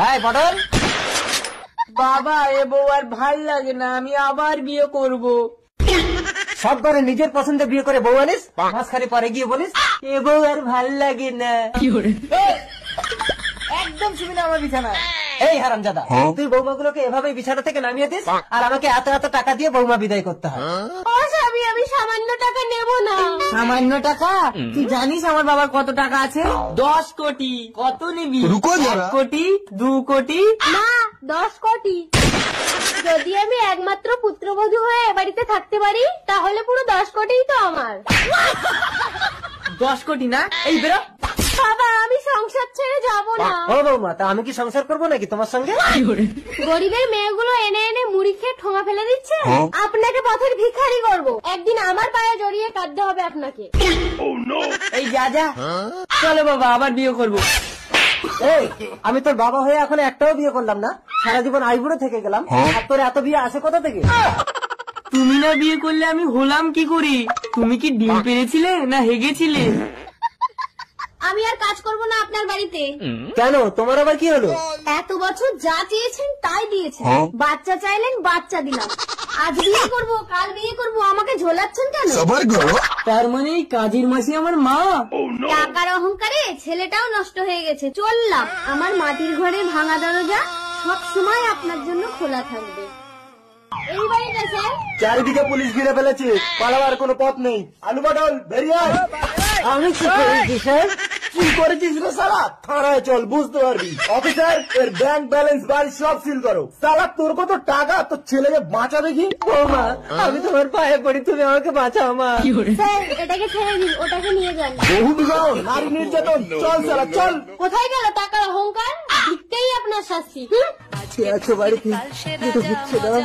হ্যাঁ পটল, বাবা এ বউ আর ভাল লাগে না, আমি আবার বিয়ে করব। সব করে নিজের পছন্দে বিয়ে করে বউ আনিস, মাঝখানে পরে গিয়ে বলিস এ বউ আর ভাল লাগে না। একদম শুবি না আমার বিছানায়। এই হারামজাদা, তুই বৌমাগুলোকে এভাবেই বিছানা থেকে নামিয়ে দিস আর আমাকে এত এত টাকা দিয়ে বৌমা বিদায় করতে হয়। ও স্বামী, আমি সামান্য টাকা নেব না। সামান্য টাকা? তুই জানিস আমার বাবার কত টাকা আছে? 10 কোটি। কত নিবি? 1 কোটি, 2 কোটি? না, 10 কোটি। যদি আমি একমাত্র পুত্রবধূ হয়ে এ বাড়িতে থাকতে পারি তাহলে পুরো 10 কোটিই তো আমার। 10 কোটি না? এই বেরো। বাবা, আমি সংসার ছেড়ে যাব না। ও বৌমা, তা আমি কি সংসার করবো নাকি তোমার সঙ্গে? গরিবের মেয়েগুলো এনে এনে মুড়ি খেয়ে ঠোঙা ফেলে দিচ্ছে, আপনাকে পথের ভিখারি করব। একদিন আমার পায়ে জড়িয়ে কাঁদতে হবে আপনাকে। এই যা যা, চলো বাবা আবার বিয়ে করব। এই, আমি তোর বাবা হয়ে এখন একটাও বিয়ে করলাম না, সারা জীবন আইবুড়ো থেকে গেলাম, আর তোর এত বিয়ে আসে কোথা থেকে? তুমি না বিয়ে করলে আমি হলাম কি করি? তুমি কি ডিম পেরেছিলে না হেগেছিলে? আমি আর কাজ করব না আপনার বাড়িতে। কেন, তোমার আবার কি হলো? এত বছর যা চেয়েছেন তাই দিয়েছেন। বাচ্চা চাইলেন, বাচ্চা দিলাম। আজ বিয়ে করব, কাল বিয়ে করব, আমাকে ঝোলাচ্ছেন কেন? তার মানে এই কাজের মাসি আমার মা? টাকার অহংকারে ছেলেটাও নষ্ট হয়ে গেছে। চললাম। আমার মাটির ঘরে ভাঙা দরজা সব সময় আপনার জন্য খোলা থাকবে। এই বাড়িটা স্যার। চারিদিকে পুলিশ ঘিরে ফেলেছে, পালাবার কোনো পথ নেই। আলু পটল বেরিয়ে আয়। আমি কি করেছি স্যার? কি করেছিস রে শালা? থানায় চল, বুঝতে পারবি। অফিসার, এর ব্যাংক ব্যালেন্স বাড়ি সব সিল করো। শালা তোর কত টাকা, তোর ছেলেকে বাঁচা দেখি। ও মা, আমি তোমার পায়ে পড়ি, তুমি আমাকে বাঁচাও মা। স্যার, এটাকে ছেড়ে দিন, ওটাকে নিয়ে যান। বহু বিঘাও নারী নির্যাতন। চল শালা চল। কোথায় গেল টাকার অহংকার? দিতেই আপনার শাস্তি। আছো বাড়িতে, হচ্ছে দাও।